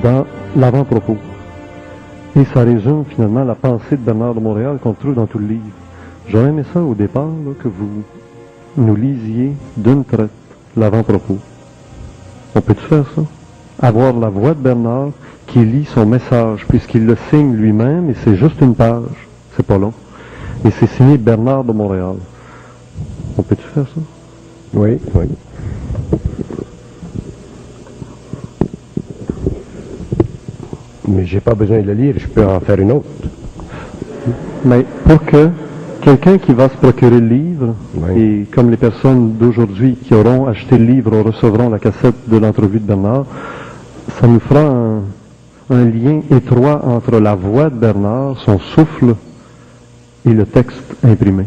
dans l'avant-propos. Et ça résume finalement la pensée de Bernard de Montréal qu'on trouve dans tout le livre. J'aurais aimé ça au départ, là, que vous nous lisiez d'une traite l'avant-propos. On peut-tu faire ça? Avoir la voix de Bernard qui lit son message, puisqu'il le signe lui-même, et c'est juste une page, c'est pas long. Et c'est signé Bernard de Montréal. On peut-tu faire ça? Oui, oui. Mais j'ai pas besoin de le lire, je peux en faire une autre. Mais pour que quelqu'un qui va se procurer le livre, Oui. et comme les personnes d'aujourd'hui qui auront acheté le livre recevront la cassette de l'entrevue de Bernard, ça nous fera un lien étroit entre la voix de Bernard, son souffle, et le texte imprimé.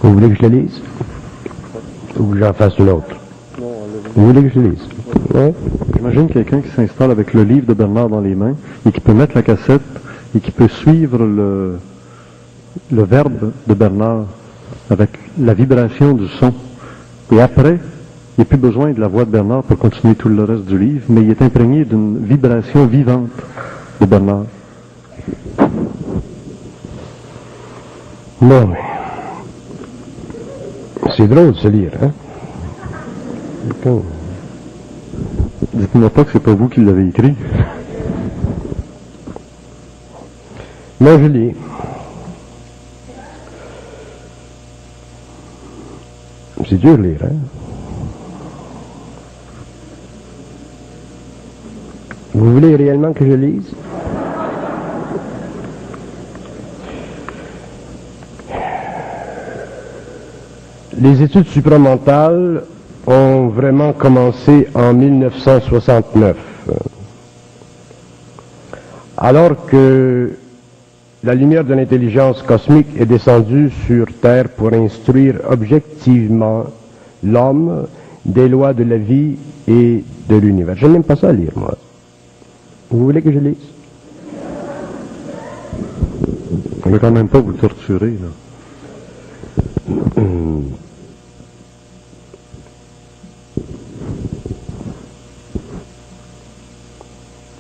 Vous voulez que je le lise? Ou que j'en fasse une autre? Vous voulez que je le lise? Oui. J'imagine quelqu'un qui s'installe avec le livre de Bernard dans les mains et qui peut mettre la cassette et qui peut suivre le verbe de Bernard avec la vibration du son. Et après, il n'y a plus besoin de la voix de Bernard pour continuer tout le reste du livre, mais il est imprégné d'une vibration vivante de Bernard. Non, mais... C'est drôle de se lire, hein? Dites-moi pas que c'est pas vous qui l'avez écrit. Moi, je lis. C'est dur de lire, hein? Vous voulez réellement que je lise? Les études supramentales ont vraiment commencé en 1969. Alors que la lumière de l'intelligence cosmique est descendue sur Terre pour instruire objectivement l'homme des lois de la vie et de l'univers. Je n'aime pas ça à lire, moi. Vous voulez que je lise? On ne veut quand même pas vous torturer, là.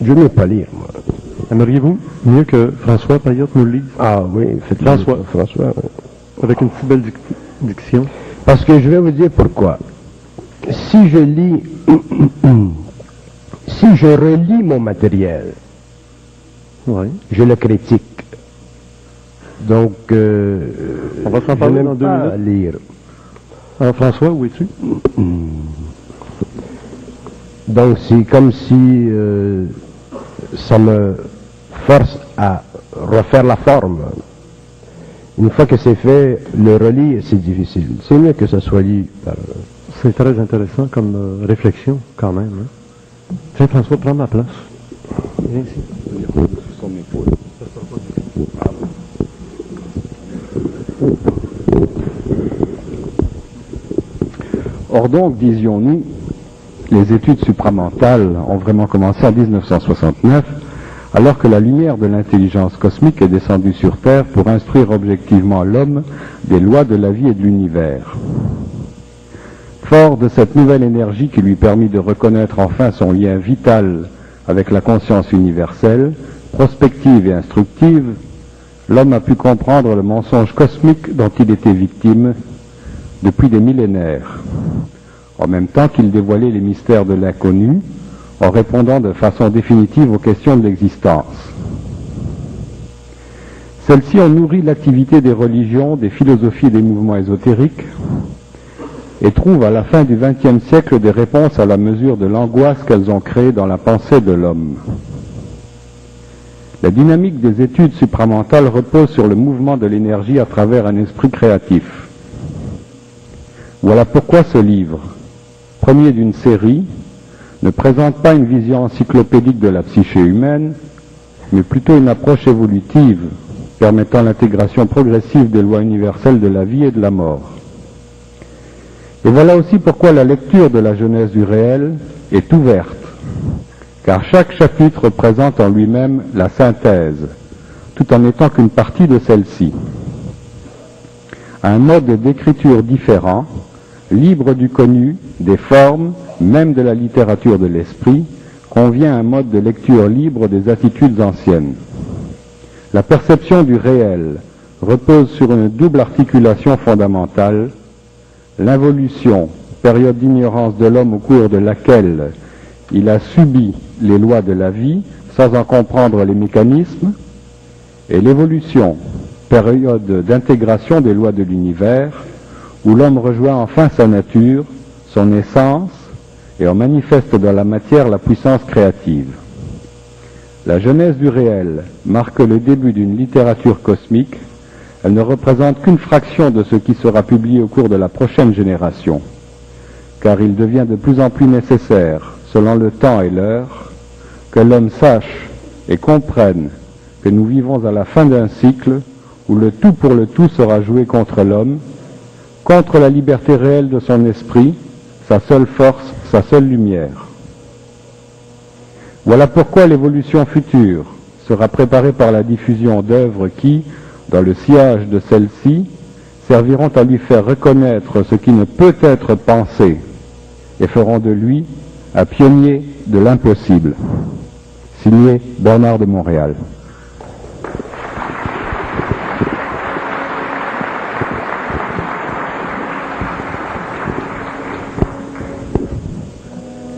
Je n'aime pas lire, moi. Aimeriez-vous mieux que François Payotte nous le lise? Ah oui, faites-le. François, oui. Avec une si belle diction. Parce que je vais vous dire pourquoi. Si je lis, si je relis mon matériel, Oui. je le critique. Donc, On va s'en je parler n'aime dans 2 pas minutes. lire. Alors François, où es-tu? Donc, c'est comme si ça me force à refaire la forme. Une fois que c'est fait, le relire, c'est difficile. C'est mieux que ça soit lu par... C'est très intéressant comme réflexion, quand même. Hein? Tiens, François, prends ma place. Viens ici. Or donc, disions-nous, les études supramentales ont vraiment commencé en 1969, alors que la lumière de l'intelligence cosmique est descendue sur Terre pour instruire objectivement l'homme des lois de la vie et de l'univers. Fort de cette nouvelle énergie qui lui permit de reconnaître enfin son lien vital avec la conscience universelle, prospective et instructive, l'homme a pu comprendre le mensonge cosmique dont il était victime depuis des millénaires, en même temps qu'il dévoilait les mystères de l'inconnu, en répondant de façon définitive aux questions de l'existence. Celles-ci ont nourri l'activité des religions, des philosophies et des mouvements ésotériques, et trouvent à la fin du XXe siècle des réponses à la mesure de l'angoisse qu'elles ont créée dans la pensée de l'homme. La dynamique des études supramentales repose sur le mouvement de l'énergie à travers un esprit créatif. Voilà pourquoi ce livre, premier d'une série, ne présente pas une vision encyclopédique de la psyché humaine, mais plutôt une approche évolutive, permettant l'intégration progressive des lois universelles de la vie et de la mort. Et voilà aussi pourquoi la lecture de la Genèse du réel est ouverte, car chaque chapitre présente en lui-même la synthèse, tout en n'étant qu'une partie de celle-ci. Un mode d'écriture différent, libre du connu, des formes, même de la littérature de l'esprit, convient à un mode de lecture libre des attitudes anciennes. La perception du réel repose sur une double articulation fondamentale, l'involution, période d'ignorance de l'homme au cours de laquelle il a subi les lois de la vie sans en comprendre les mécanismes, et l'évolution, période d'intégration des lois de l'univers, où l'homme rejoint enfin sa nature, son essence, et en manifeste dans la matière la puissance créative. La genèse du réel marque le début d'une littérature cosmique. Elle ne représente qu'une fraction de ce qui sera publié au cours de la prochaine génération, car il devient de plus en plus nécessaire, selon le temps et l'heure, que l'homme sache et comprenne que nous vivons à la fin d'un cycle où le tout pour le tout sera joué contre l'homme, contre la liberté réelle de son esprit, sa seule force, sa seule lumière. Voilà pourquoi l'évolution future sera préparée par la diffusion d'œuvres qui, dans le sillage de celle-ci, serviront à lui faire reconnaître ce qui ne peut être pensé et feront de lui un pionnier de l'impossible. Signé Bernard de Montréal.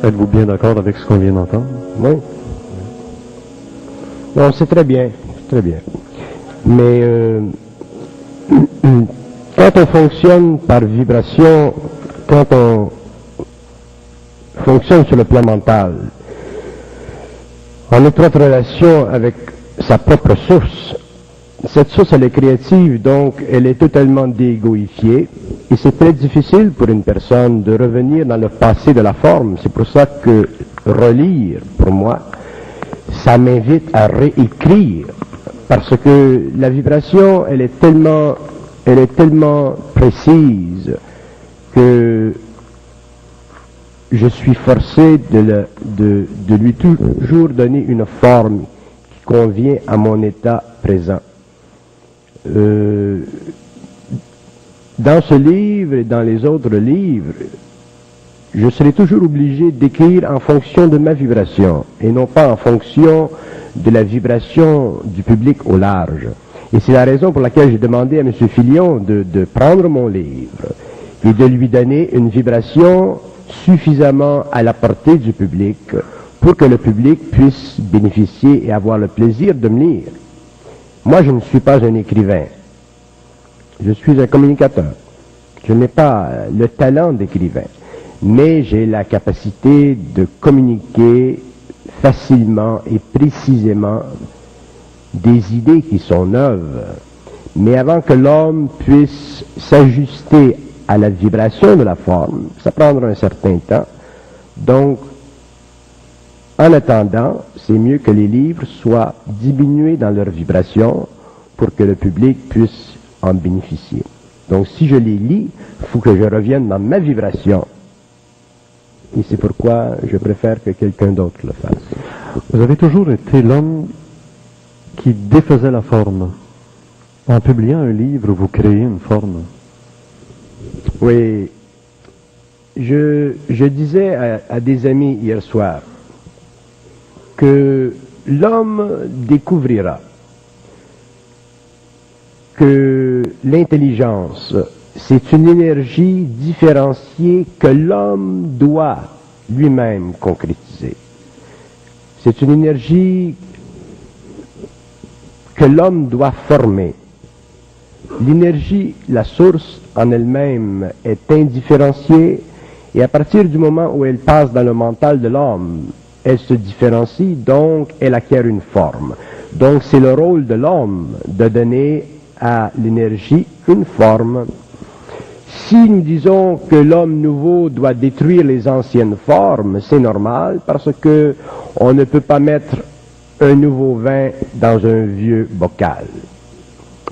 Êtes-vous bien d'accord avec ce qu'on vient d'entendre? Oui. Non, c'est très bien, très bien. Mais quand on fonctionne par vibration, quand on fonctionne sur le plan mental, en étroite relation avec sa propre source, cette source elle est créative, donc elle est totalement déégoïfiée, et c'est très difficile pour une personne de revenir dans le passé de la forme. C'est pour ça que relire, pour moi, ça m'invite à réécrire, parce que la vibration, elle est tellement précise que je suis forcé de lui toujours donner une forme qui convient à mon état présent. Dans ce livre et dans les autres livres, je serai toujours obligé d'écrire en fonction de ma vibration et non pas en fonction de la vibration du public au large. Et c'est la raison pour laquelle j'ai demandé à M. Filion de prendre mon livre et de lui donner une vibration suffisamment à la portée du public pour que le public puisse bénéficier et avoir le plaisir de me lire. Moi, je ne suis pas un écrivain. Je suis un communicateur. Je n'ai pas le talent d'écrivain, mais j'ai la capacité de communiquer facilement et précisément des idées qui sont neuves. Mais avant que l'homme puisse s'ajuster à la vibration de la forme, ça prendra un certain temps. Donc, en attendant, c'est mieux que les livres soient diminués dans leur vibration pour que le public puisse en bénéficier. Donc, si je les lis, il faut que je revienne dans ma vibration. Et c'est pourquoi je préfère que quelqu'un d'autre le fasse. Vous avez toujours été l'homme qui défaisait la forme. En publiant un livre, vous créez une forme. Oui. Je disais à des amis hier soir que l'homme découvrira que l'intelligence, c'est une énergie différenciée que l'homme doit lui-même concrétiser. C'est une énergie que l'homme doit former. L'énergie, la source en elle-même est indifférenciée, et à partir du moment où elle passe dans le mental de l'homme, elle se différencie, donc elle acquiert une forme. Donc c'est le rôle de l'homme de donner à l'énergie une forme. Si nous disons que l'homme nouveau doit détruire les anciennes formes, c'est normal, parce que on ne peut pas mettre un nouveau vin dans un vieux bocal.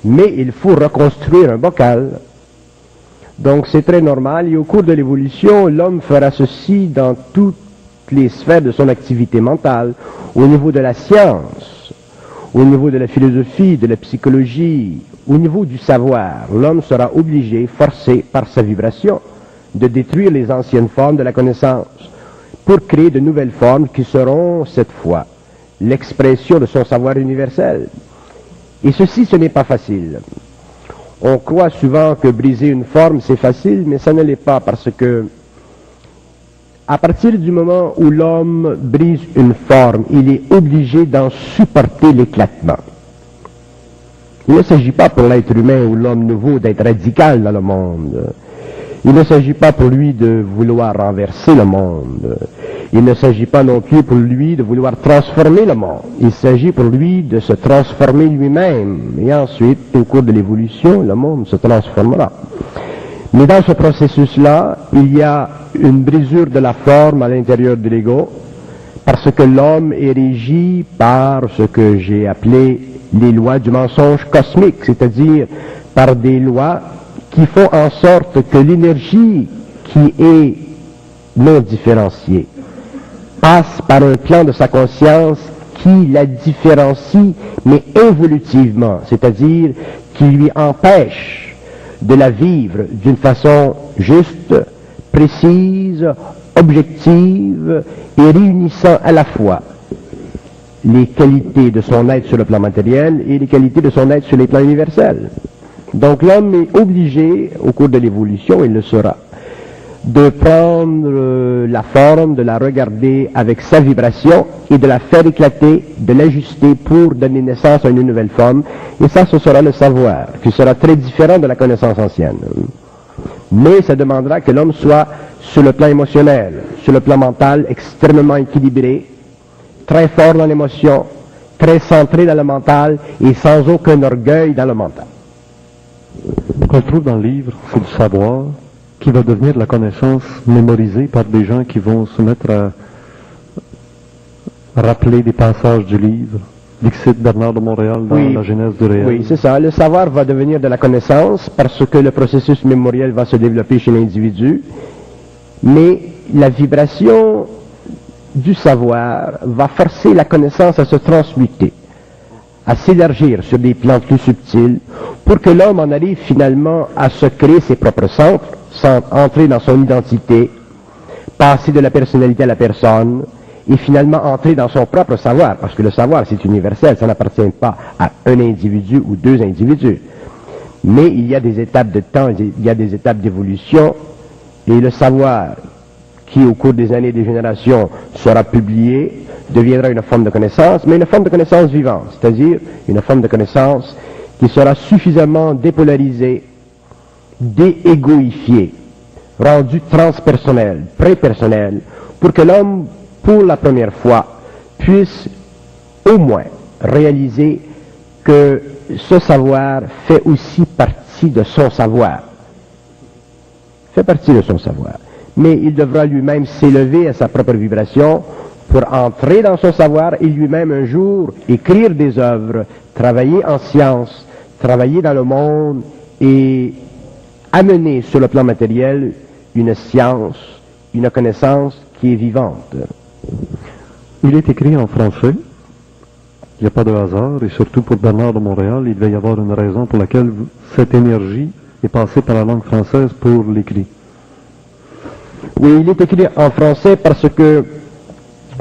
Mais il faut reconstruire un bocal. Donc c'est très normal, et au cours de l'évolution, l'homme fera ceci dans toutes les sphères de son activité mentale, au niveau de la science, au niveau de la philosophie, de la psychologie, au niveau du savoir. L'homme sera obligé, forcé par sa vibration, de détruire les anciennes formes de la connaissance pour créer de nouvelles formes qui seront, cette fois, l'expression de son savoir universel. Et ceci, ce n'est pas facile. On croit souvent que briser une forme, c'est facile, mais ça ne l'est pas, parce que à partir du moment où l'homme brise une forme, il est obligé d'en supporter l'éclatement. Il ne s'agit pas pour l'être humain ou l'homme nouveau d'être radical dans le monde. Il ne s'agit pas pour lui de vouloir renverser le monde. Il ne s'agit pas non plus pour lui de vouloir transformer le monde. Il s'agit pour lui de se transformer lui-même. Et ensuite, au cours de l'évolution, le monde se transformera. Mais dans ce processus-là, il y a une brisure de la forme à l'intérieur de l'ego, parce que l'homme est régi par ce que j'ai appelé les lois du mensonge cosmique, c'est-à-dire par des lois qui font en sorte que l'énergie qui est non différenciée passe par un plan de sa conscience qui la différencie, mais évolutivement, c'est-à-dire qui lui empêche de la vivre d'une façon juste, précise, objective et réunissant à la fois les qualités de son être sur le plan matériel et les qualités de son être sur les plans universels. Donc l'homme est obligé, au cours de l'évolution, il le sera, de prendre la forme, de la regarder avec sa vibration et de la faire éclater, de l'ajuster pour donner naissance à une nouvelle forme. Et ça, ce sera le savoir, qui sera très différent de la connaissance ancienne. Mais ça demandera que l'homme soit, sur le plan émotionnel, sur le plan mental, extrêmement équilibré, très fort dans l'émotion, très centré dans le mental et sans aucun orgueil dans le mental. Ce qu'on trouve dans le livre, c'est du savoir qui va devenir la connaissance mémorisée par des gens qui vont se mettre à rappeler des passages du livre. Dixit Bernard de Montréal dans la Genèse du réel. Oui, c'est ça. Le savoir va devenir de la connaissance parce que le processus mémoriel va se développer chez l'individu, mais la vibration du savoir va forcer la connaissance à se transmuter, à s'élargir sur des plans plus subtils, pour que l'homme en arrive finalement à se créer ses propres centres, entrer dans son identité, passer de la personnalité à la personne, et finalement entrer dans son propre savoir, parce que le savoir c'est universel, ça n'appartient pas à un individu ou deux individus. Mais il y a des étapes de temps, il y a des étapes d'évolution, et le savoir qui au cours des années et des générations sera publié, deviendra une forme de connaissance, mais une forme de connaissance vivante, c'est-à-dire une forme de connaissance qui sera suffisamment dépolarisée, déégoïfiée, rendue transpersonnelle, prépersonnelle, pour que l'homme, pour la première fois, puisse au moins réaliser que ce savoir fait aussi partie de son savoir. Fait partie de son savoir. Mais il devra lui-même s'élever à sa propre vibration pour entrer dans son savoir et lui-même un jour écrire des œuvres, travailler en science, travailler dans le monde et amener sur le plan matériel une science, une connaissance qui est vivante. Il est écrit en français. Il n'y a pas de hasard, et surtout pour Bernard de Montréal, il devait y avoir une raison pour laquelle cette énergie est passée par la langue française pour l'écrit. Oui, il est écrit en français parce que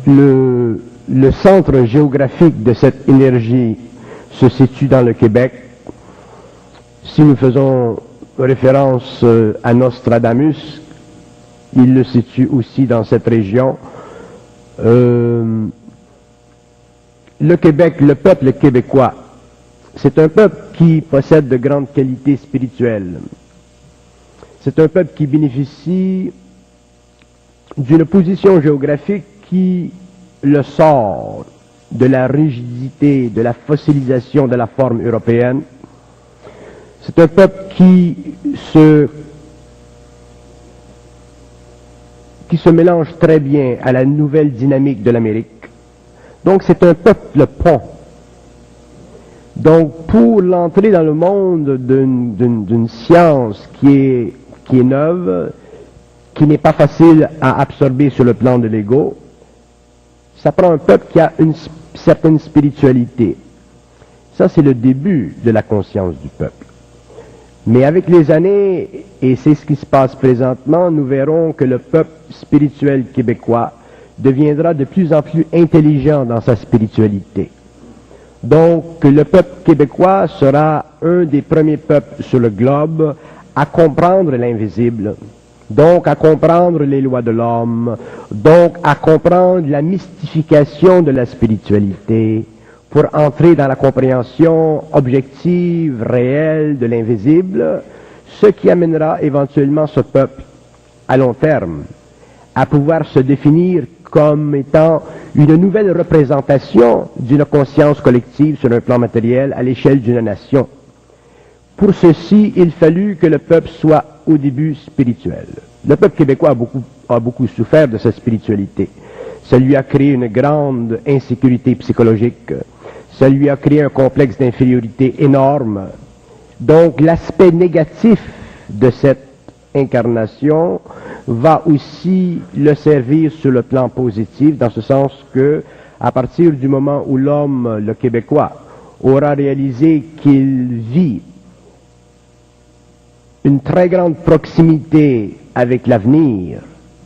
le centre géographique de cette énergie se situe dans le Québec. Si nous faisons référence à Nostradamus, il le situe aussi dans cette région. Le Québec, le peuple québécois, c'est un peuple qui possède de grandes qualités spirituelles. C'est un peuple qui bénéficie d'une position géographique qui le sort de la rigidité, de la fossilisation de la forme européenne. C'est un peuple qui se mélange très bien à la nouvelle dynamique de l'Amérique. Donc c'est un peuple pont. Donc pour l'entrée dans le monde d'une science qui est qui est neuve, qui n'est pas facile à absorber sur le plan de l'ego. Ça prend un peuple qui a une certaine spiritualité. Ça, c'est le début de la conscience du peuple. Mais avec les années, et c'est ce qui se passe présentement, nous verrons que le peuple spirituel québécois deviendra de plus en plus intelligent dans sa spiritualité. Donc, le peuple québécois sera un des premiers peuples sur le globe à comprendre l'invisible, donc à comprendre les lois de l'homme, donc à comprendre la mystification de la spiritualité, pour entrer dans la compréhension objective, réelle de l'invisible, ce qui amènera éventuellement ce peuple, à long terme, à pouvoir se définir comme étant une nouvelle représentation d'une conscience collective sur un plan matériel à l'échelle d'une nation. Pour ceci, il fallut que le peuple soit au début spirituel. Le peuple québécois a beaucoup souffert de sa spiritualité. Ça lui a créé une grande insécurité psychologique. Ça lui a créé un complexe d'infériorité énorme. Donc l'aspect négatif de cette incarnation va aussi le servir sur le plan positif, dans ce sens que, à partir du moment où l'homme, le Québécois, aura réalisé qu'il vit une très grande proximité avec l'avenir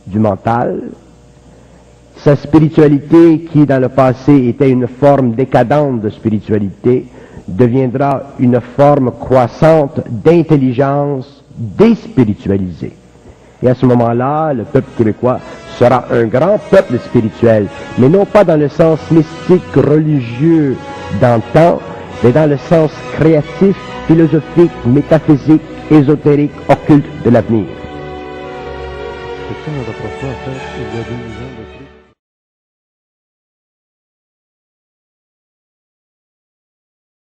du mental, sa spiritualité, qui dans le passé était une forme décadente de spiritualité, deviendra une forme croissante d'intelligence déspiritualisée. Et à ce moment-là, le peuple québécois sera un grand peuple spirituel, mais non pas dans le sens mystique, religieux d'antan, mais dans le sens créatif, philosophique, métaphysique, ésotérique, occulte de l'avenir. C'est un rapprochement à faire il y a 2 ans de plus.